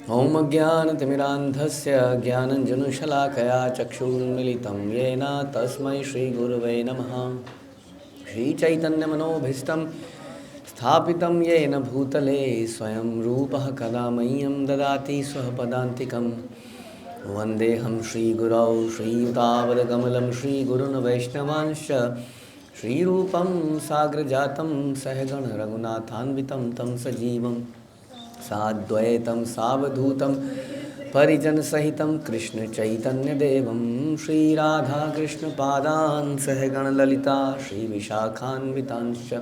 ॐ अज्ञानतिमिरान्धस्य ज्ञानञ्जनशलाकया चक्षुरुन्मिलितं येन तस्मै श्रीगुरुवे नमः। श्रीचैतन्यमनोभीष्टं स्थापितं येन भूतले स्वयं रूपः कदा मह्यं ददाति स्वपदान्तिकं। वन्देऽहं श्रीगुरौ श्रीयुतावरकमलं श्रीगुरुन् वैष्णवांश्च श्रीरूपं साग्रजातं सहगण रघुनाथान्वितं तं सजीवं साद्वैतं सावधूतं परिजनसहितं कृष्णचैतन्यदेवं श्रीराधाकृष्णपादान् सहगण ललिता श्रीविशाखान्वितांश्च।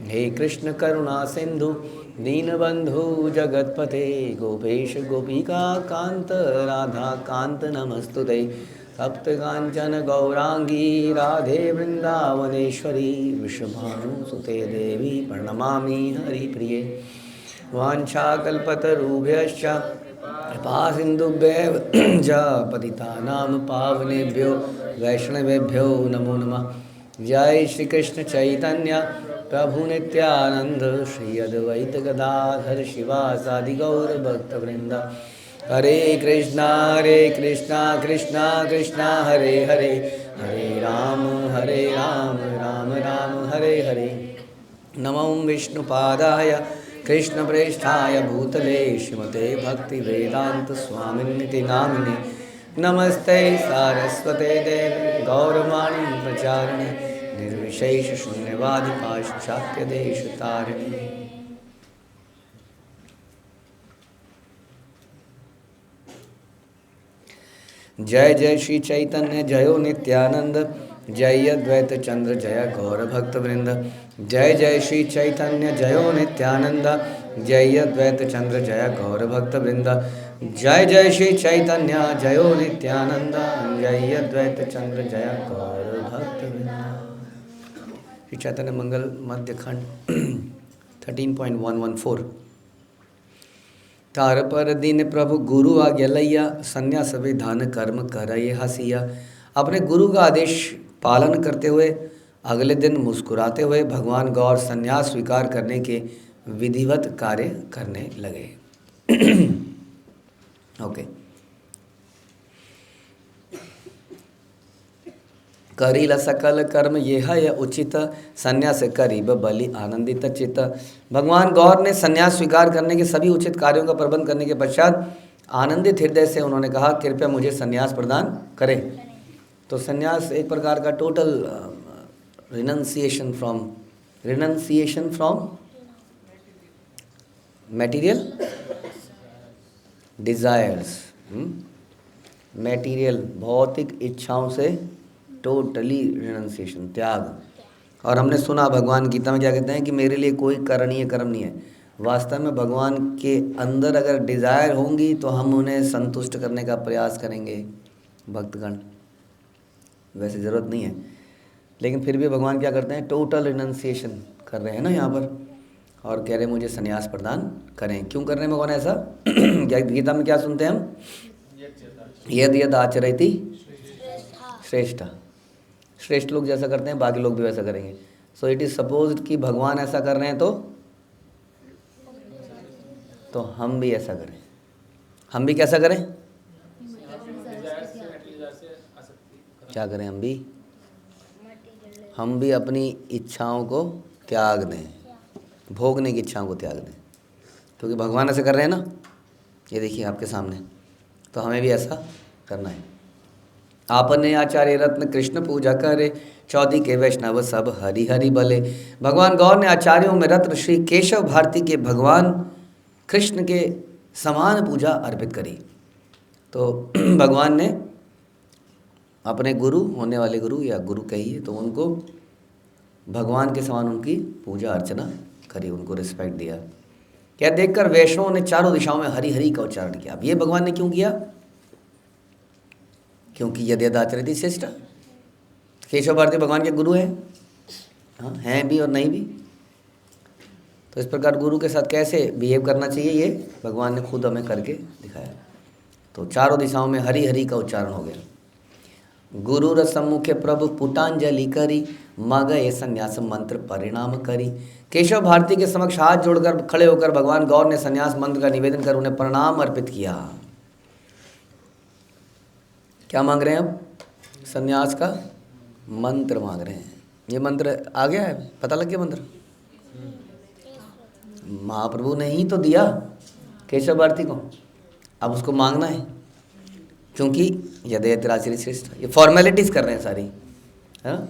हे कृष्ण करुणा सिंधु दीनबंधु जगतपते गोपेश गोपिका कांत राधा कांत नमस्तुते। सप्तकांचन गौरांगी राधे वृंदावनेश्वरी वृषभानुसुते देवी प्रणमामि हरिप्रिये। वाञ्छाकल्पतरुभ्यश्च कृपासिन्धुभ्येव च पतितानां पावनेभ्यो वैष्णवेभ्यो नमो नमः। जय श्री कृष्ण चैतन्य प्रभु नित्यानंद श्री अद्वैत गदाधर शिवासादि गौर भक्तवृंद। हरे कृष्णा कृष्णा कृष्णा हरे हरे, हरे राम राम राम हरे हरे। नमो विष्णुपादाय कृष्णप्रेष्ठाय भूतले श्रीमते भक्तिवेदांत स्वामिन्निति नामिने। नमस्ते सारस्वते देवे गौरवाणी प्रचारिणे निर्विशेष शून्यवादी पाश्चात्य देश तारिणे। जय जय श्री चैतन्य जयो नित्यानंद जय अद्वैत चंद्र जय गौर भक्त वृंद। जय जय श्री चैतन्य जयो नित्यानंद जय अद्वैत चंद्र जय गौर भक्त वृंद। जय जय श्री चैतन्य जयो नित्यानंद जय अद्वैत चंद्र जय गौर भक्त वृंद। श्री चैतन्य मंगल मध्य खंड 13.114। तार पर दीन प्रभु गुरु आज्ञा लैया संन्यास विधान कर्म करये हसिया। अपने गुरु का आदेश पालन करते हुए अगले दिन मुस्कुराते हुए भगवान गौर संन्यास स्वीकार करने के विधिवत कार्य करने लगे। ओके। करील सकल कर्म ये है उचित संन्यास करीब बलि आनंदित चित्त। भगवान गौर ने संन्यास स्वीकार करने के सभी उचित कार्यों का प्रबंध करने के पश्चात आनंदित हृदय से उन्होंने कहा, कृपया मुझे संन्यास प्रदान करें। तो संन्यास एक प्रकार का total renunciation from material desires, material भौतिक इच्छाओं से टोटली रिनंसिएशन, त्याग। और हमने सुना भगवान गीता में क्या कहते हैं कि मेरे लिए कोई करणीय कर्म नहीं है। वास्तव में भगवान के अंदर अगर डिज़ायर होंगी तो हम उन्हें संतुष्ट करने का प्रयास करेंगे भक्तगण, वैसे ज़रूरत नहीं है। लेकिन फिर भी भगवान क्या करते हैं, टोटल रिनंसिएशन कर रहे हैं ना यहाँ पर, और कह रहे हैं मुझे संन्यास प्रदान करें। क्यों कर रहे हैं भगवान ऐसा? गीता में क्या सुनते हैं हम? यद यद आचरति श्रेष्ठ। श्रेष्ठ लोग जैसा करते हैं बाकी लोग भी वैसा करेंगे। सो इट इज़ सपोज्ड कि भगवान ऐसा कर रहे हैं तो हम भी ऐसा करें। हम भी कैसा करें? क्या करें? हम भी अपनी इच्छाओं को त्याग दें, भोगने की इच्छाओं को त्याग दें, क्योंकि भगवान ऐसे कर रहे हैं ना, ये देखिए आपके सामने। तो हमें भी ऐसा करना है। आपने आचार्य रत्न कृष्ण पूजा करे, चौधरी के वैष्णव सब हरि हरि भले। भगवान गौर ने आचार्यों में रत्न श्री केशव भारती के भगवान कृष्ण के समान पूजा अर्पित करी। तो भगवान ने अपने गुरु होने वाले गुरु या गुरु कहिए तो उनको भगवान के समान उनकी पूजा अर्चना करी, उनको रिस्पेक्ट दिया। क्या देखकर वैष्णवों ने चारों दिशाओं में हरि हरि का उच्चारण किया। अब ये भगवान ने क्यों किया? क्योंकि यद यद आचरति श्रेष्ठ। केशव भारती भगवान के गुरु हैं, हाँ हैं भी और नहीं भी। तो इस प्रकार गुरु के साथ कैसे बिहेव करना चाहिए ये भगवान ने खुद हमें करके दिखाया। तो चारों दिशाओं में हरि हरि का उच्चारण हो गया। गुरु रसम्मुखे प्रभु पुटांजलि करी, मग ये संन्यास मंत्र परिणाम करी। केशव भारती के समक्ष हाथ जोड़कर खड़े होकर भगवान गौर ने संन्यास मंत्र का निवेदन कर उन्हें प्रणाम अर्पित किया। क्या मांग रहे हैं अब? संन्यास का मंत्र मांग रहे हैं। ये मंत्र आ गया है, पता लग गया मंत्र? महाप्रभु ने ही तो दिया केशव भारती को, अब उसको मांगना है, क्योंकि यदेतराश्री श्रेष्ठ। ये फॉर्मेलिटीज कर रहे हैं सारी, है ना।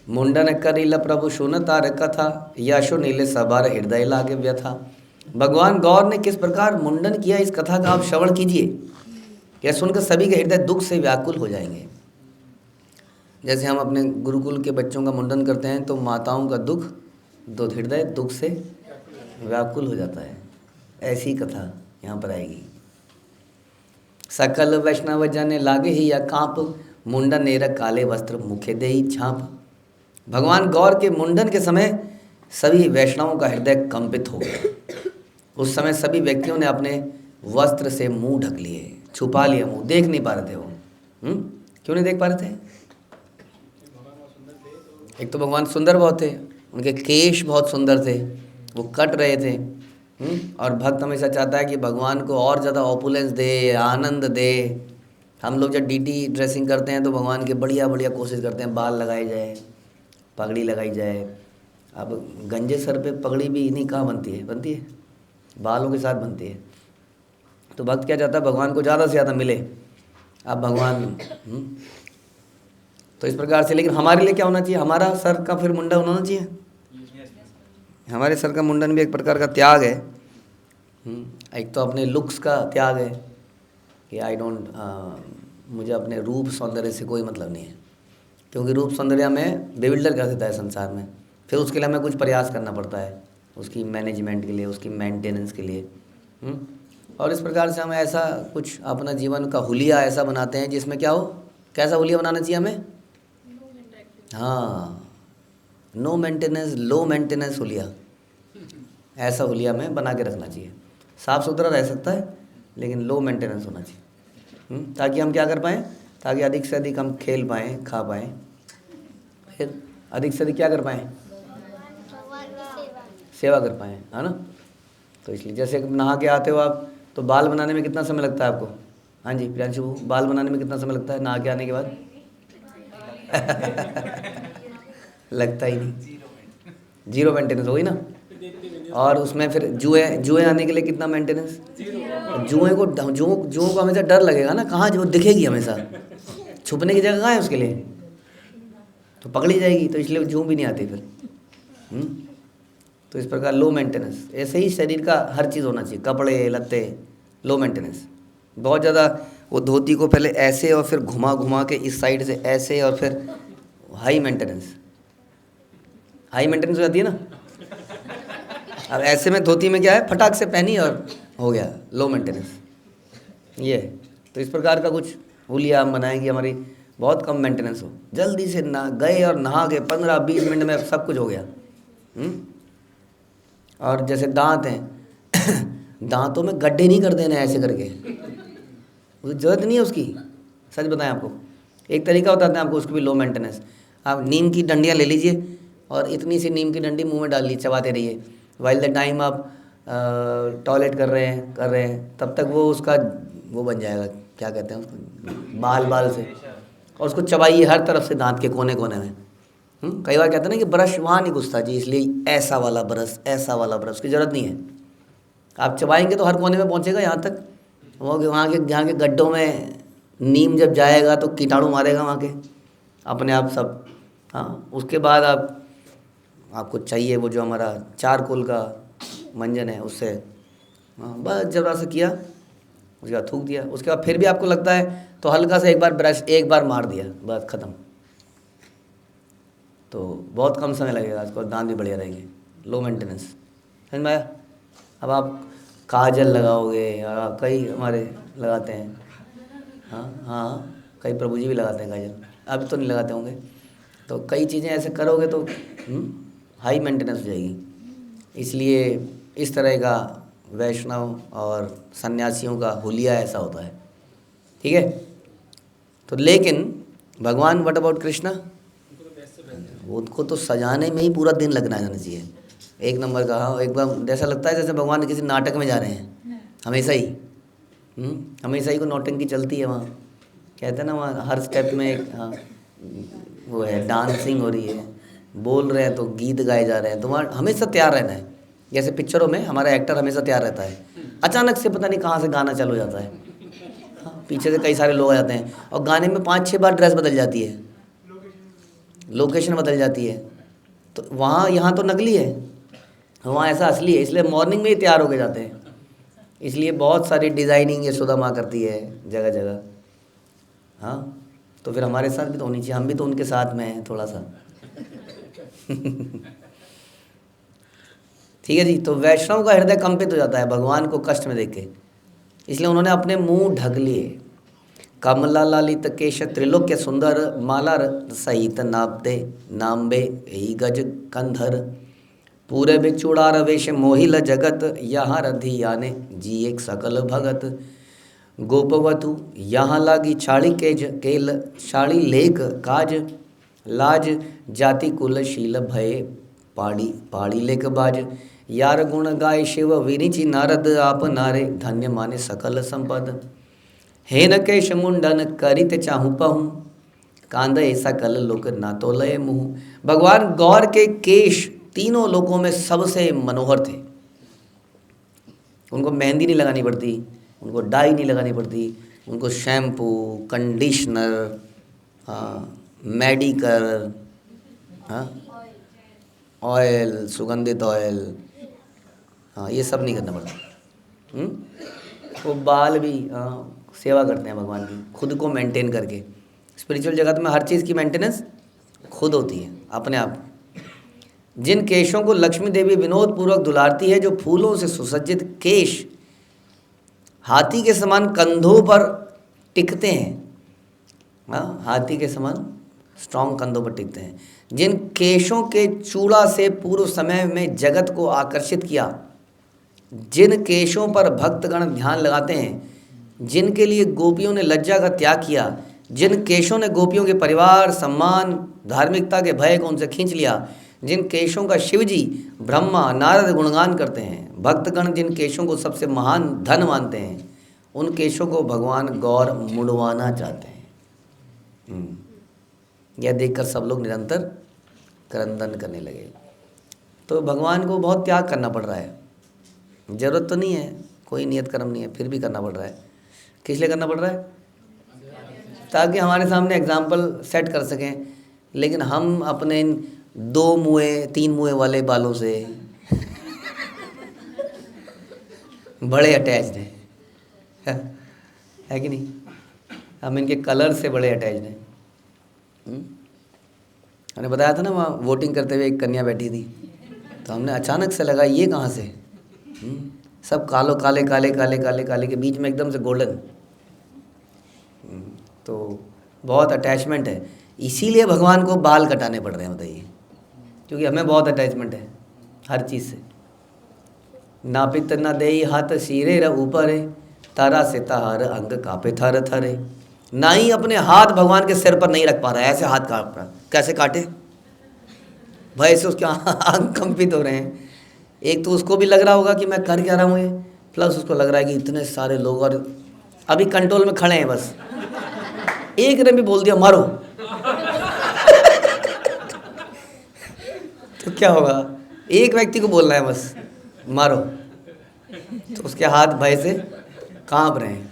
मुंडन करिल प्रभु सुन तार कथा, यशो नीले सबार हृदय लागे व्यथा। भगवान गौर ने किस प्रकार मुंडन किया, इस कथा का आप श्रवण कीजिए। यह सुनकर सभी के हृदय दुख से व्याकुल हो जाएंगे। जैसे हम अपने गुरुकुल के बच्चों का मुंडन करते हैं तो माताओं का दुख, हृदय दुख से व्याकुल हो जाता है, ऐसी कथा यहाँ पर आएगी। सकल वैष्णव जने लागे ही या कांप, मुंडन नेर काले वस्त्र मुखे देई छाप। भगवान गौर के मुंडन के समय सभी वैष्णवों का हृदय कंपित हो गया। उस समय सभी व्यक्तियों ने अपने वस्त्र से मुंह ढक लिए, छुपा लिया मुंह, देख नहीं पा रहे थे वो। क्यों नहीं देख पा रहे थे? एक तो भगवान सुंदर बहुत थे, उनके केश बहुत सुंदर थे, वो कट रहे थे। और भक्त हमेशा चाहता है कि भगवान को और ज़्यादा ऑपुलेंस दे, आनंद दे। हम लोग जब डीटी ड्रेसिंग करते हैं तो भगवान के बढ़िया बढ़िया कोशिश करते हैं, बाल लगाए जाए, पगड़ी लगाई जाए। अब गंजे सर पे पगड़ी भी इन्हीं कहाँ बनती है? बनती है बालों के साथ बनती है। तो भक्त क्या चाहता है? भगवान को ज़्यादा से ज़्यादा मिले। अब भगवान तो इस प्रकार से, लेकिन हमारे लिए क्या होना चाहिए? हमारा सर का फिर मुंडन होना चाहिए। हमारे सर का मुंडन भी एक प्रकार का त्याग है। एक तो अपने लुक्स का त्याग है कि मुझे अपने रूप सौंदर्य से कोई मतलब नहीं है, क्योंकि रूप सौंदर्य हमें बेविल्डर कर देता है संसार में। फिर उसके लिए हमें कुछ प्रयास करना पड़ता है, उसकी मैनेजमेंट के लिए, उसकी मेंटेनेंस के लिए। और इस प्रकार से हम ऐसा कुछ अपना जीवन का हुलिया ऐसा बनाते हैं जिसमें क्या हो, कैसा हुलिया बनाना चाहिए हमें? हाँ, नो मेंटेनेंस, लो मेंटेनेंस हुलिया, ऐसा हुलिया में बना के रखना चाहिए। साफ़ सुथरा रह सकता है लेकिन लो मेंटेनेंस होना चाहिए, ताकि हम क्या कर पाएँ? ताकि अधिक से अधिक हम खेल पाएँ, खा पाएँ, फिर अधिक से अधिक क्या कर पाएँ? सेवा कर पाएँ, है ना। तो इसलिए जैसे नहा के आते हो आप, तो बाल बनाने में कितना समय लगता है आपको? हाँ जी प्रियांशु, बाल बनाने में कितना समय लगता है नहा के आने के बाद? लगता ही नहीं, जीरो मेंटेनेंस हो गई ना। और उसमें फिर जुए आने के लिए कितना मेंटेनेंस? जुए को हमेशा डर लगेगा ना, कहाँ जो दिखेगी हमेशा, छुपने की जगह कहाँ है उसके लिए, तो पकड़ी जाएगी। तो इसलिए जूं भी नहीं आती फिर। तो इस प्रकार लो मेंटेनेंस, ऐसे ही शरीर का हर चीज़ होना चाहिए, कपड़े लत्ते, लो मेंटेनेंस। बहुत ज़्यादा वो धोती को पहले ऐसे और फिर घुमा घुमा के इस साइड से ऐसे, और फिर हाई मेंटेनेंस हो जाती है ना। अब ऐसे में धोती में क्या है, फटाक से पहनी और हो गया, लो मेंटेनेंस ये। तो इस प्रकार का कुछ हुलिया हम बनाएंगे, हमारी बहुत कम मेंटेनेंस हो, जल्दी से ना गए और नहा के 15-20 मिनट में सब कुछ हो गया। और जैसे दांत हैं दांतों में गड्ढे नहीं कर देना ऐसे करके, उसकी ज़रूरत नहीं है उसकी। सच बताएं आपको, एक तरीका बताते हैं आपको, उसकी भी लो मेंटेनेंस। आप नीम की डंडियाँ ले लीजिए और इतनी सी नीम की डंडी मुंह में डाल लीजिए, चबाते रहिए। वाइल द टाइम आप टॉयलेट कर रहे हैं तब तक वो उसका वो बन जाएगा, क्या कहते हैं उसको, बाल से, और उसको चबाइए हर तरफ से, दांत के कोने कोने में। कई बार कहते हैं ना कि ब्रश वहाँ नहीं घुसता जी, इसलिए ऐसा वाला ब्रश की ज़रूरत नहीं है। आप चबाएंगे तो हर कोने में पहुँचेगा, यहाँ तक वहाँ के गड्ढों में नीम जब जाएगा तो कीटाणु मारेगा वहाँ के अपने आप सब। हाँ, उसके बाद आपको चाहिए वो जो हमारा चारकोल का मंजन है, उससे बस जरा सा किया, उसके बाद थूक दिया। उसके बाद फिर भी आपको लगता है तो हल्का सा एक बार मार दिया, बस ख़त्म। तो बहुत कम समय लगेगा, उसको दांत भी बढ़िया रहेंगे, लो मेंटेनेंस। समझ में आया? अब आप काजल लगाओगे, और कई हमारे लगाते हैं, हाँ कई प्रभु जी भी लगाते हैं काजल, अभी तो नहीं लगाते होंगे। तो कई चीज़ें ऐसे करोगे तो हाई मेंटेनेंस हो जाएगी। इसलिए इस तरह का वैष्णव और सन्यासियों का हुलिया ऐसा होता है, ठीक है। तो लेकिन भगवान, व्हाट अबाउट कृष्णा? उनको तो सजाने में ही पूरा दिन लगना जाना चाहिए, एक नंबर का। हाँ, एक बार जैसा लगता है जैसे भगवान किसी नाटक में जा रहे हैं, हमेशा ही हमेशा ही को नौटंकी चलती है वहाँ। कहते हैं ना, वहाँ हर स्टेप में एक हाँ वो है, डांसिंग हो रही है, बोल रहे हैं तो गीत गाए जा रहे हैं, तो वहाँ हमेशा तैयार रहना है। जैसे पिक्चरों में हमारा एक्टर हमेशा तैयार रहता है, अचानक से पता नहीं कहाँ से गाना चालू हो जाता है, हाँ, पीछे से कई सारे लोग आ जाते हैं और गाने में 5-6 बार ड्रेस बदल जाती है, लोकेशन बदल जाती है। तो वहाँ यहाँ तो नकली है, वहाँ ऐसा असली है, इसलिए मॉर्निंग में ही तैयार होके जाते हैं। इसलिए बहुत सारी डिज़ाइनिंग यशोदा माँ करती है जगह जगह। हाँ, तो फिर हमारे साथ भी तो होनी चाहिए, हम भी तो उनके साथ में हैं थोड़ा सा। ठीक है जी। तो वैष्णव का हृदय कंपित हो जाता है भगवान को कष्ट में देख के, इसलिए उन्होंने अपने मुंह ढक लिए। कमला लालित केश त्रिलोक्य सुंदर, माला सहित नापते नाम्बे ही गज कंधर, पूरे बिचूड़ार वेश मोहिल जगत, यहाँ रधि याने जी एक सकल भगत, गोपवधु यहाँ लागी छाड़ी केल छाड़ी लेख काज, लाज जाति कुल शील भय पाड़ी पाड़ी लेख बाज, यार गुण गाय शिव विनिचि नारद, आप नारे धन्य माने सकल संपद, हेन केश मुंडन करित चाहू पहूँ, कांद सकल लोक ना तो लय मुँह। भगवान गौर के केश तीनों लोकों में सबसे मनोहर थे। उनको मेहंदी नहीं लगानी पड़ती, उनको डाई नहीं लगानी पड़ती, उनको शैम्पू, कंडीशनर, हाँ, मेडिकल, हाँ, ऑयल, सुगंधित ऑयल, हाँ, ये सब नहीं करना पड़ता। वो बाल भी हाँ सेवा करते हैं भगवान की, खुद को मेंटेन करके। स्पिरिचुअल जगत में हर चीज़ की मेंटेनेंस खुद होती है अपने आप। जिन केशों को लक्ष्मी देवी विनोद पूर्वक दुलारती है, जो फूलों से सुसज्जित केश हाथी के समान कंधों पर टिकते हैं, हाँ, हाथी के समान स्ट्रॉन्ग कंधों पर टिकते हैं, जिन केशों के चूड़ा से पूर्व समय में जगत को आकर्षित किया, जिन केशों पर भक्तगण ध्यान लगाते हैं, जिनके लिए गोपियों ने लज्जा का त्याग किया, जिन केशों ने गोपियों के परिवार, सम्मान, धार्मिकता के भय को उनसे खींच लिया, जिन केशों का शिवजी, ब्रह्मा, नारद गुणगान करते हैं, भक्तगण जिन केशों को सबसे महान धन मानते हैं, उन केशों को भगवान गौर मुड़वाना चाहते हैं। यह देखकर सब लोग निरंतर क्रंदन करने लगे। तो भगवान को बहुत त्याग करना पड़ रहा है, ज़रूरत तो नहीं है, कोई नियत कर्म नहीं है, फिर भी करना पड़ रहा है। किस लिए करना पड़ रहा है? ताकि हमारे सामने एग्जाम्पल सेट कर सकें। लेकिन हम अपने 2 मुँहे 3 मुँहे वाले बालों से बड़े अटैच्ड हैं, है कि नहीं? हम इनके कलर से बड़े अटैच्ड हैं। हमने बताया था ना, वहाँ वोटिंग करते हुए एक कन्या बैठी थी, तो हमने अचानक से लगा ये कहाँ से, सब कालो काले काले काले काले काले के बीच में एकदम से गोल्डन। तो बहुत अटैचमेंट है, इसीलिए भगवान को बाल कटाने पड़ रहे हैं, बताइए, क्योंकि हमें बहुत अटैचमेंट है हर चीज़ से। नापित न देई हाथ सिरे र ऊपर, तारा से तार अंग कापे थर थरे। ना ही अपने हाथ भगवान के सिर पर नहीं रख पा रहा है, ऐसे हाथ काट रहा, कैसे काटे, भय से उसके अंग कंपित हो रहे हैं। एक तो उसको भी लग रहा होगा कि मैं कर क्या रहा हूँ ये, प्लस उसको लग रहा है कि इतने सारे लोग और अभी कंट्रोल में खड़े हैं, बस एक ने भी बोल दिया मारो तो क्या होगा? एक व्यक्ति को बोलना है बस मारो, तो उसके हाथ भय से कांप रहे हैं।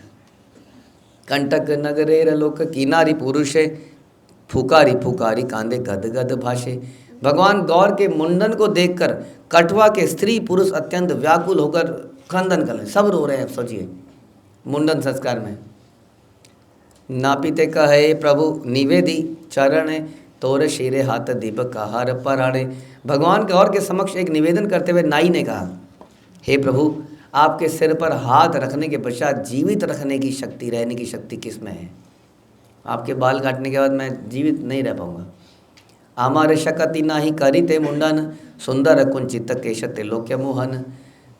कंटक नगरेर लोक किनारी पुरुषे, फुकारी फुकारी कांदे गद गद भाषे। भगवान गौर के मुंडन को देखकर कटवा के स्त्री पुरुष अत्यंत व्याकुल होकर क्रंदन कर रहे हैं, सब रो रहे हैं। सोचिए मुंडन संस्कार में। नापिते कहे प्रभु निवेदी चरण, तोर शिरे हाथ दीपक हार पराणे। भगवान गौर के समक्ष एक निवेदन करते हुए नाई ने कहा, हे प्रभु, आपके सिर पर हाथ रखने के पश्चात जीवित रखने की शक्ति, रहने की शक्ति किस में है? आपके बाल काटने के बाद मैं जीवित नहीं रह पाऊंगा। आमारे शकति नाही करिते मुंडन, सुंदर कुंचित केश त्रिलोक्य मोहन।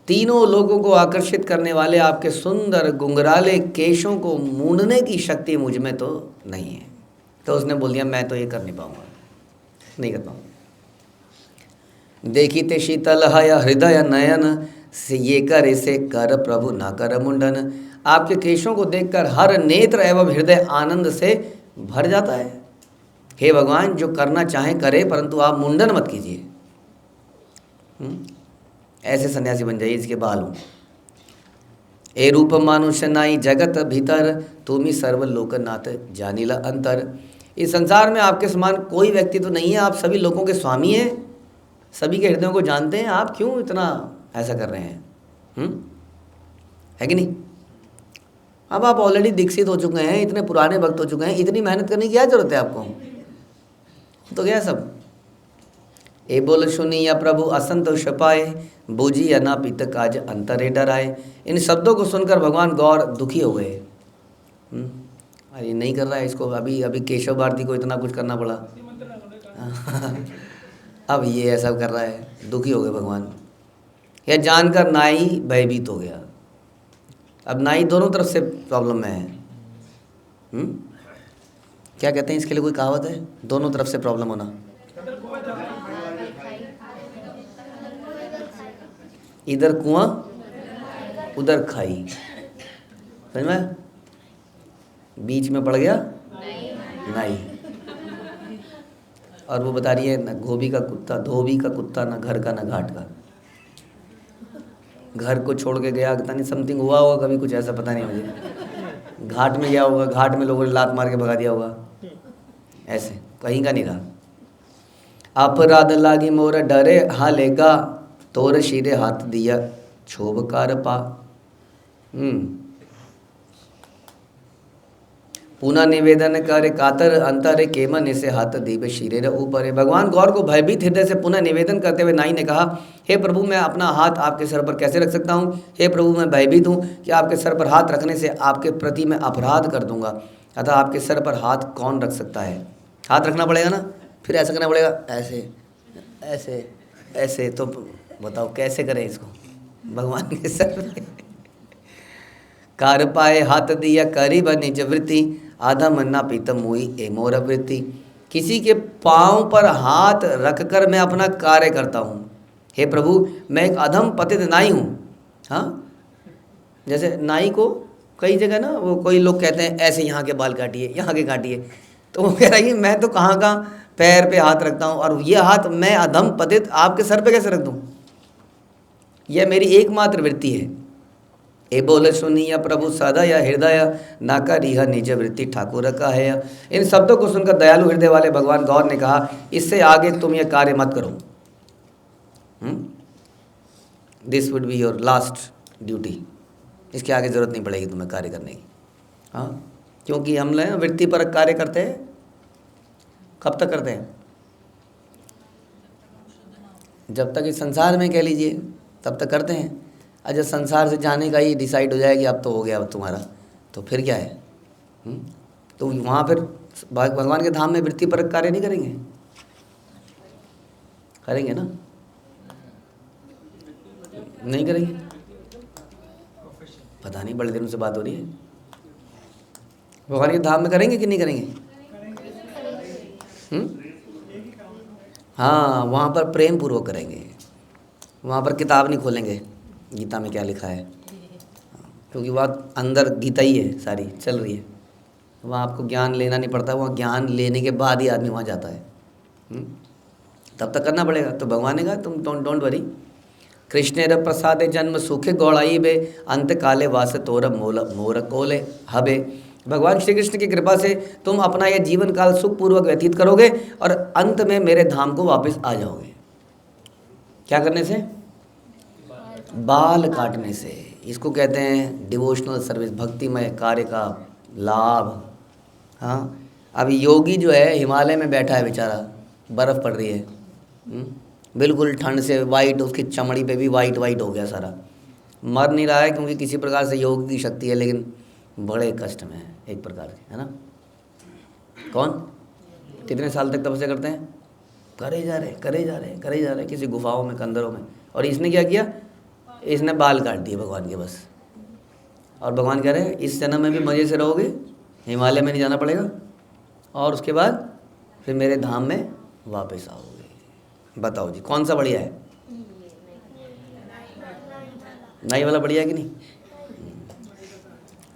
तीनों लोगों को आकर्षित करने वाले आपके सुंदर गुंगराले केशों को मूंढने की शक्ति मुझ में तो नहीं है। तो उसने बोल दिया मैं तो ये कर नहीं पाऊंगा, नहीं कर पाऊंगा। देखी ते शीतल हय हृदय नयन, से ये कर इसे कर प्रभु ना कर मुंडन। आपके केशों को देखकर हर नेत्र एवं हृदय आनंद से भर जाता है। हे भगवान, जो करना चाहें करे, परंतु आप मुंडन मत कीजिए। ऐसे सन्यासी बन जाइए इसके बाल हो। ए रूप मानुष नाई जगत भीतर, तुम ही सर्वलोकनाथ जानिला अंतर। इस संसार में आपके समान कोई व्यक्ति तो नहीं है, आप सभी लोगों के स्वामी हैं, सभी के हृदयों को जानते हैं। आप क्यों इतना ऐसा कर रहे हैं? है कि नहीं? अब आप ऑलरेडी दीक्षित हो चुके हैं, इतने पुराने भक्त हो चुके हैं, इतनी मेहनत करने की क्या जरूरत है आपको? तो क्या सब ए बोल सुनी या प्रभु असंतोष पाए, बूझी या ना पित काज अंतरे डराए। इन शब्दों को सुनकर भगवान गौर दुखी हो गए। अरे नहीं कर रहा है इसको, अभी केशव भारती को इतना कुछ करना पड़ा अब ये ऐसा कर रहा है, दुखी हो गए भगवान। यह जानकर नाई भयभीत हो गया। अब नाई दोनों तरफ से प्रॉब्लम में है। क्या कहते हैं इसके लिए, कोई कहावत है? दोनों तरफ से प्रॉब्लम होना। इधर कुआं उधर खाई, समझ में? बीच में पड़ गया नाई। और वो बता रही है ना धोबी का कुत्ता ना घर का ना घाट का। घर को छोड़ के गया, पता नहीं समथिंग हुआ होगा कभी, कुछ ऐसा पता नहीं मुझे। घाट में गया होगा, घाट में लोगों ने लात मार के भगा दिया होगा, ऐसे कहीं का नहीं रहा। अपराध लागी मोर डरे हालेगा, तोर शीरे हाथ दिया क्षोभकार पा। पुनः निवेदन करे कातर अंतर, केमन इसे हाथ दीप शीरे ऊपर। भगवान गौर को भयभीत हृदय से पुनः निवेदन करते हुए नाई ने कहा, हे प्रभु, मैं अपना हाथ आपके सर पर कैसे रख सकता हूँ? हे प्रभु, मैं भयभीत हूँ कि आपके सर पर हाथ रखने से आपके प्रति मैं अपराध कर दूंगा। अतः आपके सर पर हाथ कौन रख सकता है? हाथ रखना पड़ेगा ना, फिर ऐसा करना पड़ेगा, ऐसे ऐसे ऐसे। तो बताओ कैसे करें इसको भगवान के सर पे? कार पाए हाथ दिया करी निज वृत्ति, आधा मन्ना पीतम मुई ए मोर वृत्ति। किसी के पांव पर हाथ रखकर मैं अपना कार्य करता हूँ। हे प्रभु, मैं एक अधम पतित नाई हूँ। हाँ, जैसे नाई को कई जगह ना, वो कोई लोग कहते हैं ऐसे यहाँ के बाल काटिए, यहाँ के काटिए, तो वो कह रही है मैं तो कहाँ कहाँ पैर पे हाथ रखता हूँ, और ये हाथ मैं अधम पतित आपके सर पे कैसे रख दूँ? यह मेरी एकमात्र वृत्ति है। ए बोल सुनिया प्रभु सदा या हृदय, नाका रिहा निज वृत्ति ठाकुर का है। इन शब्दों को सुनकर दयालु हृदय वाले भगवान गौर ने कहा, इससे आगे तुम यह कार्य मत करो। This would be your last duty. इसके आगे ज़रूरत नहीं पड़ेगी तुम्हें कार्य करने की। हाँ, क्योंकि हम लोग वृत्ति पर कार्य करते हैं। कब तक करते हैं? जब तक इस संसार में कह लीजिए तब तक करते हैं। और जब संसार से जाने का ही डिसाइड हो जाएगी, अब तो हो गया अब तुम्हारा, तो फिर क्या है? तो वहाँ फिर भगवान के धाम में वृत्ति पर कार्य नहीं करेंगे? करेंगे ना? नहीं करेंगे? पता नहीं, बड़े दिनों से बात हो रही है। भगवान के धाम में करेंगे कि नहीं करेंगे? हाँ, वहाँ पर प्रेम पूर्वक करेंगे। वहाँ पर किताब नहीं खोलेंगे गीता में क्या लिखा है, क्योंकि वहाँ अंदर गीता ही है, सारी चल रही है। वहाँ आपको ज्ञान लेना नहीं पड़ता, वहाँ ज्ञान लेने के बाद ही आदमी वहाँ जाता है। तब तक करना पड़ेगा। तो भगवान ने कहा तुम डोंट वरी, कृष्णेर प्रसादे जन्म सुखे गौड़ाई बे, अंत काले वास तोर मोर कोले हबे। भगवान श्री कृष्ण की कृपा से तुम अपना यह जीवन काल सुखपूर्वक व्यतीत करोगे और अंत में मेरे धाम को वापस आ जाओगे। क्या करने से? बाल काटने से। इसको कहते हैं डिवोशनल सर्विस, भक्तिमय कार्य का लाभ। हाँ, अभी योगी जो है हिमालय में बैठा है बेचारा, बर्फ़ पड़ रही है, बिल्कुल ठंड से वाइट, उसकी चमड़ी पे भी वाइट हो गया सारा। मर नहीं रहा है क्योंकि किसी प्रकार से योग की शक्ति है, लेकिन बड़े कष्ट में है एक प्रकार के, है ना। कौन कितने साल तक तपस्या करते हैं? करे जा रहे किसी गुफाओं में, कंदरों में। और इसने क्या किया? इसने बाल काट दिए भगवान के बस। और भगवान कह रहे हैं इस जन्म में भी मज़े से रहोगे, हिमालय में नहीं जाना पड़ेगा, और उसके बाद फिर मेरे धाम में वापस आओगे। बताओ जी कौन सा बढ़िया है? नई वाला बढ़िया है कि नहीं?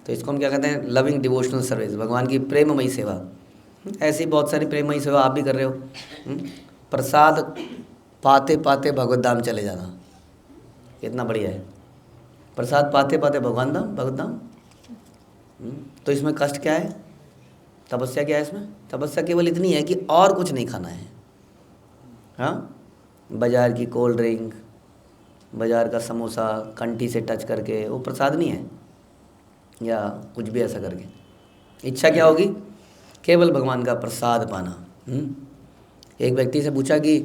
तो इसको हम क्या कहते हैं? लविंग डिवोशनल सर्विस, भगवान की प्रेममयी सेवा। ऐसी बहुत सारी प्रेममयी सेवा आप भी कर रहे हो। प्रसाद पाते पाते भगवत धाम चले जाना, कितना बढ़िया है। प्रसाद पाते पाते भगवान धाम, भगवत धाम। तो इसमें कष्ट क्या है? तपस्या क्या है इसमें? तपस्या केवल इतनी है कि और कुछ नहीं खाना है। हाँ, बाज़ार की कोल्ड ड्रिंक, बाज़ार का समोसा कंठी से टच करके वो प्रसाद नहीं है, या कुछ भी ऐसा करके। इच्छा क्या होगी? केवल भगवान का प्रसाद पाना। एक व्यक्ति से पूछा कि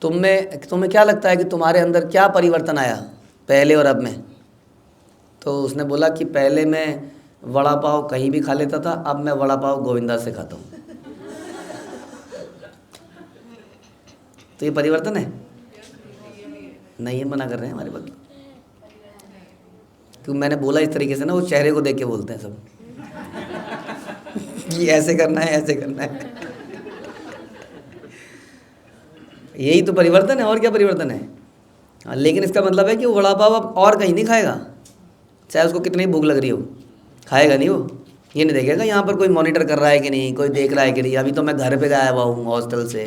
तुम्हें क्या लगता है कि तुम्हारे अंदर क्या परिवर्तन आया पहले और अब में? तो उसने बोला कि पहले मैं वड़ा पाव कहीं भी खा लेता था, अब मैं वड़ा पाव गोविंदा से खाता हूँ। तो ये परिवर्तन है? नहीं है, मना कर रहे हैं हमारे वक्त। क्योंकि मैंने बोला इस तरीके से ना, वो चेहरे को देख के बोलते हैं सब कि ऐसे करना है, ऐसे करना है। यही तो परिवर्तन है, और क्या परिवर्तन है? हाँ, लेकिन इसका मतलब है कि वो वड़ा पाव अब और कहीं नहीं खाएगा, चाहे उसको कितनी भूख लग रही हो, खाएगा नहीं वो। ये नहीं देखेगा यहाँ पर कोई मॉनिटर कर रहा है कि नहीं, कोई देख रहा है कि नहीं, अभी तो मैं घर पे आया हुआ हूँ हॉस्टल से,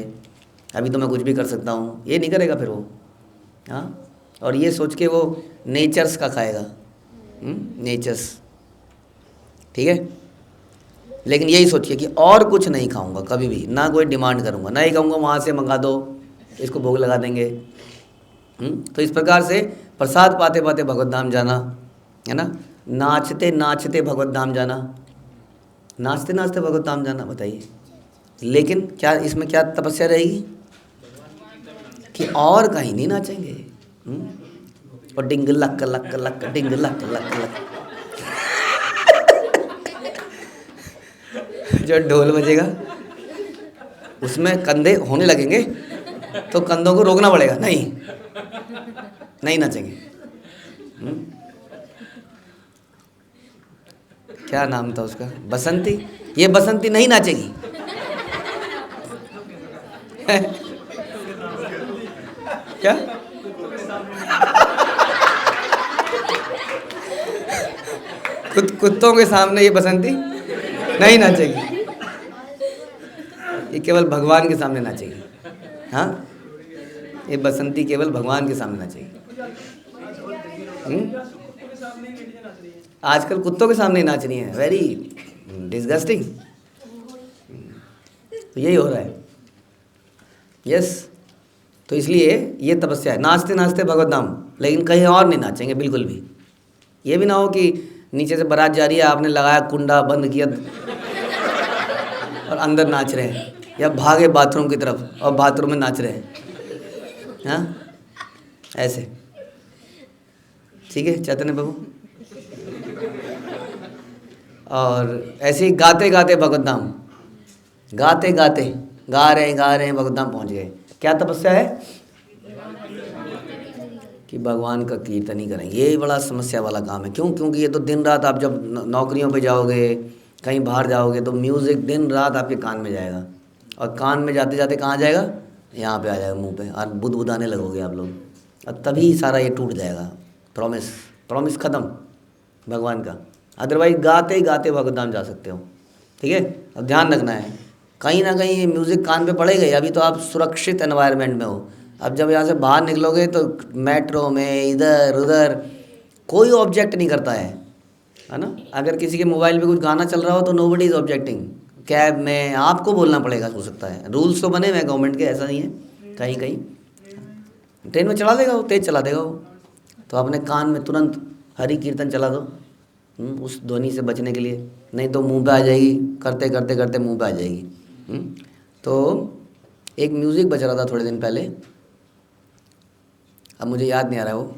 अभी तो मैं कुछ भी कर सकता हूँ। ये नहीं करेगा फिर वो। हाँ, और ये सोच के वो नेचर्स का खाएगा, नेचर्स। ठीक है, लेकिन यही सोचिए कि और कुछ नहीं खाऊंगा कभी भी, ना कोई डिमांड करूंगा, ना ही कहूँगा वहाँ से मंगा दो, इसको भोग लगा देंगे। तो इस प्रकार से प्रसाद पाते पाते भगवत धाम जाना है ना, नाचते नाचते भगवत धाम जाना, नाचते नाचते भगवत धाम जाना। बताइए, लेकिन क्या इसमें क्या तपस्या रहेगी कि और कहीं नहीं नाचेंगे। और डिंग लक लक लक, डिंग लक लक लक, जो ढोल बजेगा उसमें कंधे होने लगेंगे, तो कंधों को रोकना पड़ेगा, नहीं नाचेंगे। क्या नाम था उसका? बसंती। ये बसंती नहीं नाचेगी। क्या? कुत्तों के सामने ये बसंती नहीं नाचेगी, ये केवल भगवान के सामने नाचेगी। हाँ, ये बसंती केवल भगवान के सामने नाचेगी। आजकल कुत्तों के सामने ही नाच रही है, वेरी डिस्गस्टिंग। तो यही हो रहा है। यस, तो इसलिए ये तपस्या है, नाचते नाचते भगवत धाम, लेकिन कहीं और नहीं नाचेंगे बिल्कुल भी। ये भी ना हो कि नीचे से बारात जा रही है, आपने लगाया कुंडा बंद किया और अंदर नाच रहे हैं, या भागे बाथरूम की तरफ और बाथरूम में नाच रहे हैं। हाँ, ऐसे। ठीक है चैतन्य प्रभु। और ऐसे ही गाते गाते भगवत धाम, गाते गाते गा रहे हैं भगवत धाम पहुँच गए। क्या तपस्या है? कि भगवान का कीर्तन ही करेंगे। ये बड़ा समस्या वाला काम है। क्यों? क्योंकि ये तो दिन रात आप जब नौकरियों पे जाओगे, कहीं बाहर जाओगे, तो म्यूज़िक दिन रात आपके कान में जाएगा, और कान में जाते जाते कहाँ जाएगा? यहाँ पे आ जाएगा, मुंह पे, और बुदबुदाने लगोगे आप लोग, और तभी सारा ये टूट जाएगा। प्रॉमिस ख़त्म भगवान का। अदरवाइज गाते गाते भगवत धाम जा सकते हो। ठीक है, अब ध्यान रखना है, कहीं ना कहीं ये म्यूज़िक कान पे पड़ेगा ही। अभी तो आप सुरक्षित एनवायरनमेंट में हो। अब जब यहाँ से बाहर निकलोगे तो मेट्रो में इधर उधर कोई ऑब्जेक्ट नहीं करता है ना। अगर किसी के मोबाइल पे कुछ गाना चल रहा हो तो नोबडी इज़ ऑब्जेक्टिंग। कैब में आपको बोलना पड़ेगा, हो सकता है, रूल्स तो बने हुए हैं गवर्नमेंट के, ऐसा नहीं है। कहीं कहीं ट्रेन में चला देगा वो, तेज़ चला देगा वो, तो अपने कान में तुरंत हरि कीर्तन चला दो, उस ध्वनि से बचने के लिए। नहीं तो मुंह पे आ जाएगी, करते करते करते मुंह पे आ जाएगी। तो एक म्यूज़िक बज रहा था थोड़े दिन पहले, अब मुझे याद नहीं आ रहा है वो।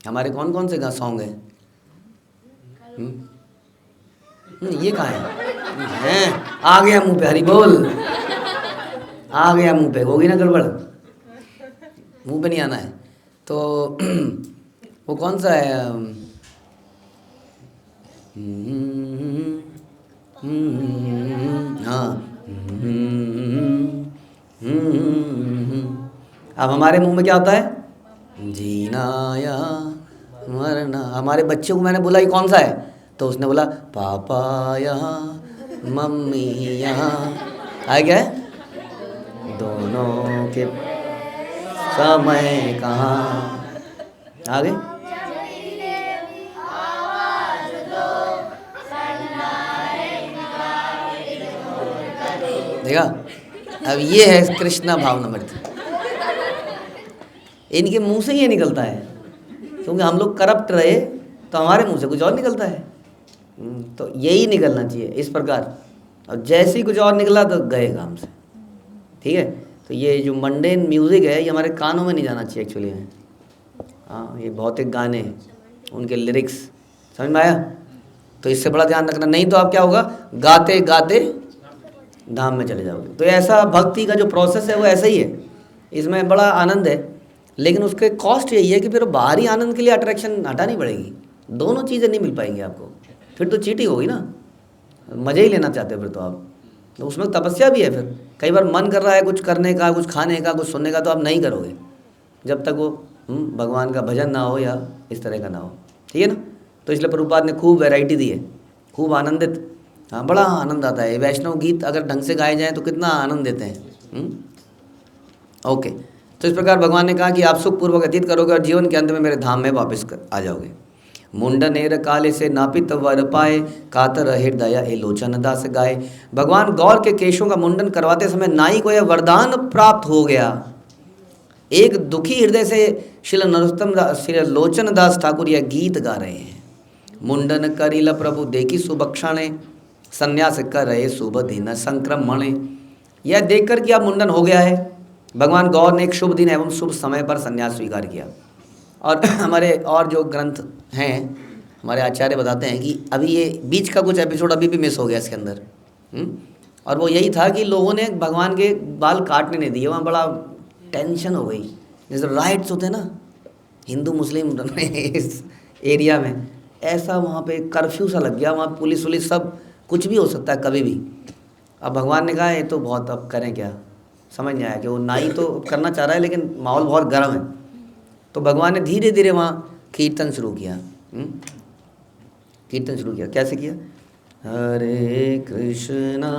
हमारे कौन कौन से सॉन्ग हैं? ये कहाँ है? आ गया मुंह पे, हरी बोल, आ गया मुंह पे, होगी ना गड़बड़, मुंह पे नहीं आना है। तो वो कौन सा है? हाँ, अब हमारे मुंह में क्या होता है? जीना या मरना। हमारे बच्चे को मैंने बोला ये कौन सा है, तो उसने बोला पापा यहाँ मम्मी यहाँ। आया क्या है? दोनों के समय कहाँ। आगे देखा। अब ये है कृष्णा भावनामृति। इनके मुंह से ये निकलता है, क्योंकि हम लोग करप्ट रहे तो हमारे मुंह से कुछ और निकलता है। तो यही निकलना चाहिए इस प्रकार। और जैसे ही कुछ और निकला तो गए काम से। ठीक है, तो ये जो मंडेन म्यूज़िक है ये हमारे कानों में नहीं जाना चाहिए एक्चुअली में। हाँ, ये भौतिक गाने हैं, उनके लिरिक्स समझ में आया? तो इससे बड़ा ध्यान रखना, नहीं तो आप क्या होगा, गाते गाते धाम में चले जाओगे। तो ऐसा भक्ति का जो प्रोसेस है वो ऐसा ही है, इसमें बड़ा आनंद है, लेकिन उसके कॉस्ट यही है कि फिर बाहरी आनंद के लिए अट्रैक्शन हटानी पड़ेगी। दोनों चीज़ें नहीं मिल पाएंगी आपको, फिर तो चीटिंग होगी ना। मज़े ही लेना चाहते हो फिर तो आप, तो उसमें तपस्या भी है। फिर कई बार मन कर रहा है कुछ करने का, कुछ खाने का, कुछ सुनने का, तो आप नहीं करोगे जब तक वो भगवान का भजन ना हो या इस तरह का ना हो। ठीक है ना? तो इसलिए प्रभुपाद ने खूब वैरायटी दी है, खूब आनंदित। हाँ, बड़ा आनंद आता है। वैष्णव गीत अगर ढंग से गाए जाएँ तो कितना आनंद देते हैं। ओके, तो इस प्रकार भगवान ने कहा कि आप सुखपूर्वक व्यतीत करोगे और जीवन के अंत में मेरे धाम में वापस आ जाओगे। मुंडनेर काले से नापित वर पाए, कातर हृदय ए लोचन दास गाए। भगवान गौर के केशों का मुंडन करवाते समय नाई को यह वरदान प्राप्त हो गया। एक दुखी हृदय से श्री लोचन दास ठाकुर यह गीत गा रहे हैं। मुंडन करिल प्रभु देखी सुबक्षणे, संन्यास कर रहे शुभ दिन संक्रमण। यह देखकर कि अब मुंडन हो गया है, भगवान गौर ने एक शुभ दिन एवं शुभ समय पर संन्यास स्वीकार किया। और हमारे और जो ग्रंथ हैं, हमारे आचार्य बताते हैं कि अभी ये बीच का कुछ एपिसोड अभी भी मिस हो गया इसके अंदर। और वो यही था कि लोगों ने भगवान के बाल काटने नहीं दिए। वहाँ बड़ा टेंशन हो गई, जैसे राइट्स होते हैं ना हिंदू मुस्लिम इस एरिया में, ऐसा वहाँ पे कर्फ्यू सा लग गया। वहाँ पुलिस वुलिस सब, कुछ भी हो सकता है कभी भी। अब भगवान ने कहा ये तो बहुत, अब करें क्या, समझ नहीं आया कि वो नाई तो करना चाह रहा है लेकिन माहौल बहुत गर्म है। तो भगवान ने धीरे धीरे वहाँ कीर्तन शुरू किया। कीर्तन शुरू किया, कैसे किया? हरे कृष्णा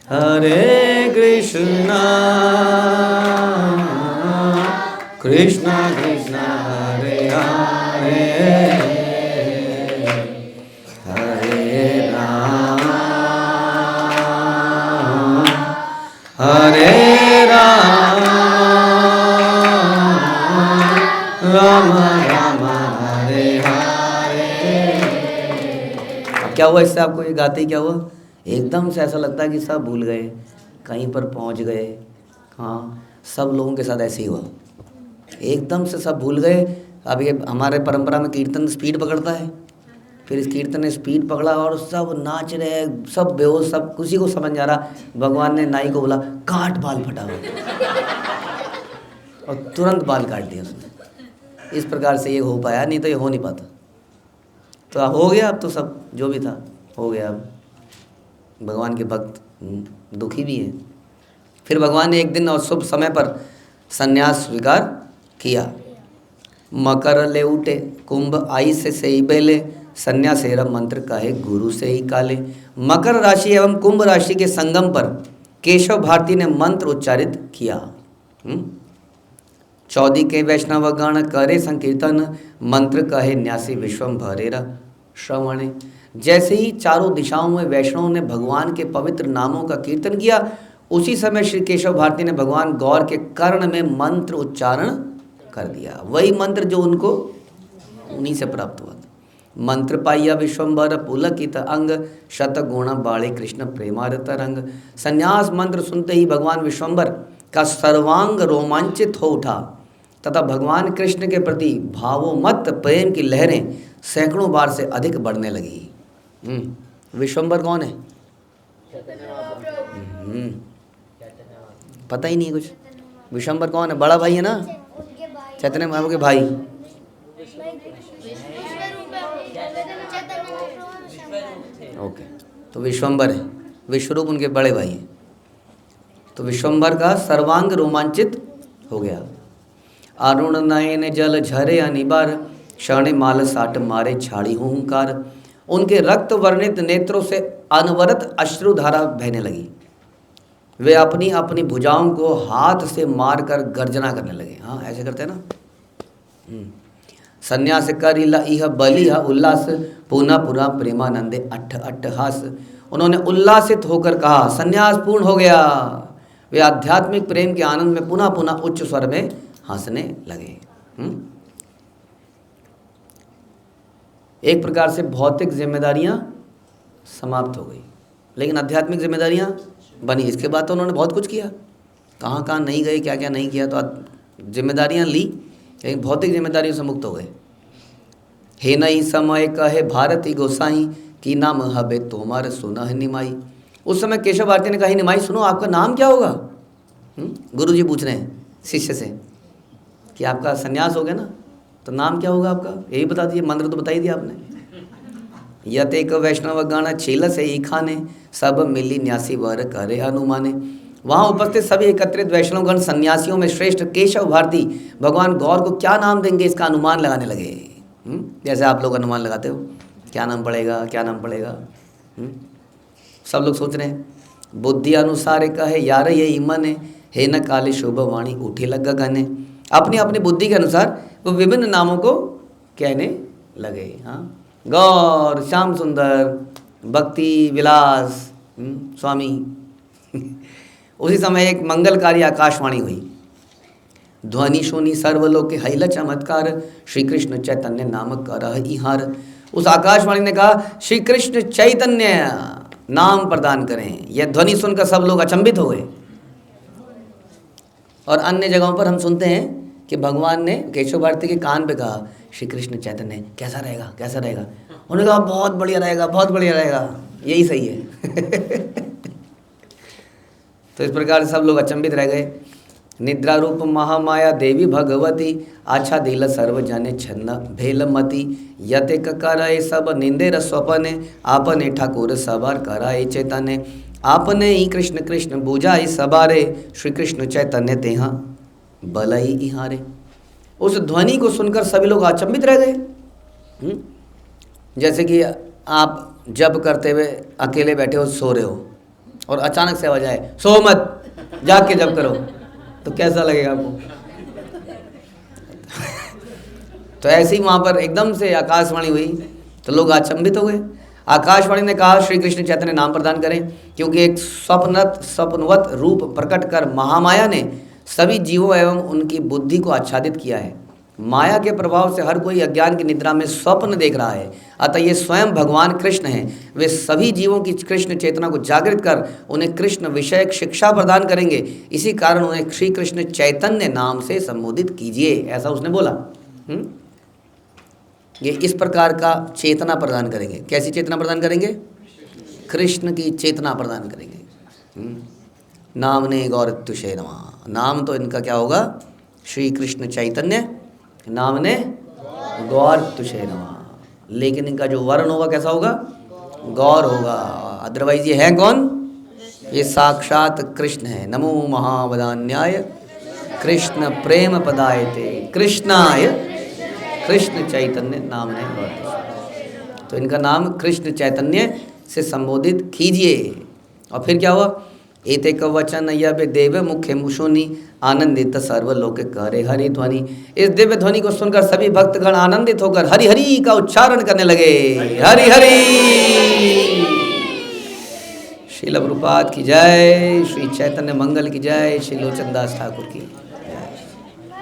हरे कृष्णा कृष्णा कृष्णा हरे हरे, हरे राम हरे राम राम राम हरे हरे। अब क्या हुआ इससे? आपको ये गाते ही क्या हुआ? एकदम से ऐसा लगता है कि सब भूल गए, कहीं पर पहुंच गए। हाँ, सब लोगों के साथ ऐसे ही हुआ, एकदम से सब भूल गए। अब ये हमारे परंपरा में कीर्तन स्पीड पकड़ता है, फिर इस कीर्तन ने स्पीड पकड़ा और सब नाच रहे, सब बेहोश, सब किसी को समझ आ रहा। भगवान ने नाई को बोला काट बाल फटाफट, और तुरंत बाल काट दिया उसने। इस प्रकार से ये हो पाया, नहीं तो ये हो नहीं पाता। तो अब हो गया, अब तो सब जो भी था हो गया। अब भगवान के भक्त दुखी भी हैं। फिर भगवान ने एक दिन और शुभ समय पर संन्यास स्वीकार किया। मकर ले उठे कुंभ आई से सही बेले, संन्यासेरा मंत्र कहे गुरु से ही काले। मकर राशि एवं कुंभ राशि के संगम पर केशव भारती ने मंत्र उच्चारित किया। 14 के वैष्णव गण करे संकीर्तन, मंत्र कहे न्यासी विश्वम्भरेरा श्रवणे। जैसे ही चारों दिशाओं में वैष्णवों ने भगवान के पवित्र नामों का कीर्तन किया, उसी समय श्री केशव भारती ने भगवान गौर के कर्ण में मंत्र उच्चारण कर दिया। वही मंत्र जो उनको उन्हीं से प्राप्त हुआ था। मंत्र पाइया विश्वम्भर पुलकित अंग, शतगुण बाले कृष्ण प्रेमारत रंग। संन्यास मंत्र सुनते ही भगवान विश्वम्भर का सर्वांग रोमांचित हो उठा तथा भगवान कृष्ण के प्रति भावोमत्त प्रेम की लहरें सैकड़ों बार से अधिक बढ़ने लगी। विश्वम्भर कौन है? पता ही नहीं कुछ। विश्वम्भर कौन है? बड़ा भाई है ना, चैतन्य महाप्रभु के भाई। ओके, तो विश्वम्भर है, विश्वरूप उनके बड़े भाई हैं। तो विश्वम्भर का सर्वांग रोमांचित हो गया। अरुण नयन जल झरे अनिबार, क्षण माल साट मारे छाड़ी हुंकार। उनके रक्त वर्णित नेत्रों से अनवरत अश्रुधारा बहने लगी। वे अपनी अपनी भुजाओं को हाथ से मारकर गर्जना करने लगे। हाँ, ऐसे करते हैं ना। संन्यास कर इह बलि उल्लास, पुनः पुनः प्रेमानंदे अट्ठ अट्ठ हास। उन्होंने उल्लासित होकर कहा, संन्यास पूर्ण हो गया। वे आध्यात्मिक प्रेम के आनंद में पुनः पुनः उच्च स्वर में हंसने लगे। एक प्रकार से भौतिक जिम्मेदारियां समाप्त हो गई, लेकिन आध्यात्मिक जिम्मेदारियां बनी। इसके बाद तो उन्होंने बहुत कुछ किया, कहाँ कहाँ नहीं गए, क्या क्या नहीं किया, तो जिम्मेदारियां ली, लेकिन भौतिक जिम्मेदारियों से मुक्त हो गए। हे नई समय कहे भारती गोसाई, की नाम हबे तोमर सुना है निमाई। उस समय केशव भारती ने कहा, निमाई सुनो, आपका नाम क्या होगा? गुरुजी पूछ रहे हैं शिष्य से कि आपका संन्यास हो गया ना, तो नाम क्या होगा आपका? यही बता दिए, मंत्र तो बता ही दिया आपने। यतेक वैष्णव गाना छील से ही खाने, सब मिली न्यासी वर करे अनुमाने। वहाँ उपस्थित सभी एकत्रित वैष्णवगण सन्यासियों में श्रेष्ठ केशव भारती भगवान गौर को क्या नाम देंगे, इसका अनुमान लगाने लगे। जैसे आप लोग अनुमान लगाते हो, क्या नाम पड़ेगा, क्या नाम पड़ेगा। सब लोग सोच रहे हैं। बुद्धि अनुसार कहे यार ये ईमन हे न काले शुभ वाणी उठी लग गगने। अपनी अपनी बुद्धि के अनुसार वो विभिन्न नामों को कहने लगे। हाँ, गौर, श्याम सुंदर, भक्ति विलास, स्वामी। उसी समय एक मंगलकारी आकाशवाणी हुई। ध्वनि सुनी सर्वलोके हैल चमत्कार, श्री कृष्ण चैतन्य नामक करह इहार। उस आकाशवाणी ने कहा, श्री कृष्ण चैतन्य नाम प्रदान करें। यह ध्वनि सुनकर सब लोग अचंभित हो गए। और अन्य जगहों पर हम सुनते हैं कि भगवान ने केशव भारती के कान पे कहा, श्री कृष्ण चैतन्य कैसा रहेगा, कैसा रहेगा। उन्होंने कहा, बहुत बढ़िया रहेगा, बहुत बढ़िया रहेगा, यही सही है। तो इस प्रकार सब लोग अचंभित रह गए। निद्रा रूप महामाया देवी भगवती, आच्छा दिल सर्व जने छन्न भेलमती। यतेक कराए सब निंदेर स्वपने, आपने ठाकुर सवार कराए चैतन्य। आपने ही कृष्ण कृष्ण बुझाई सबारे, श्री कृष्ण चैतन्य तेहा बलई इहारे। उस ध्वनि को सुनकर सभी लोग अचंभित रह गए। जैसे कि आप जप करते हुए अकेले बैठे हो, सो रहे हो, और अचानक से आवाज आए, सो मत, जाग के जप करो, तो कैसा लगेगा आपको? तो ऐसे ही वहाँ पर एकदम से आकाशवाणी हुई तो लोग अचंभित हो गए। आकाशवाणी ने कहा, श्री कृष्ण चैतन्य नाम प्रदान करें, क्योंकि एक स्वप्नवत रूप प्रकट कर महामाया ने सभी जीवों एवं उनकी बुद्धि को आच्छादित किया है। माया के प्रभाव से हर कोई अज्ञान की निद्रा में स्वप्न देख रहा है, अतः ये स्वयं भगवान कृष्ण हैं। वे सभी जीवों की कृष्ण चेतना को जागृत कर उन्हें कृष्ण विषयक शिक्षा प्रदान करेंगे। इसी कारण उन्हें श्री कृष्ण चैतन्य नाम से संबोधित कीजिए, ऐसा उसने बोला। ये इस प्रकार का चेतना प्रदान करेंगे। कैसी चेतना प्रदान करेंगे? कृष्ण की चेतना प्रदान करेंगे। नाम ने गौर तुषे नमः। नाम तो इनका क्या होगा? श्री कृष्ण चैतन्य नाम ने गौर तुषे नमः। लेकिन इनका जो वर्ण होगा कैसा होगा? गौर होगा। अदरवाइज ये है कौन? ये साक्षात कृष्ण है। नमो महावदान्याय कृष्ण प्रेम पदायते कृष्णाय कृष्ण चैतन्य नाम ने गौर तुषे। तो इनका नाम कृष्ण चैतन्य से संबोधित कीजिए। और फिर क्या हुआ? एतेक वचन यह देव मुख्य मुशोनी, आनंदित सर्वलोक करे हरि ध्वनि। इस दिव्य ध्वनि को सुनकर सभी भक्तगण आनंदित होकर हरि हरि का उच्चारण करने लगे। हरि हरि। श्रील प्रभुपाद की जय, श्री चैतन्य मंगल की जय, श्री लोचन दास ठाकुर की।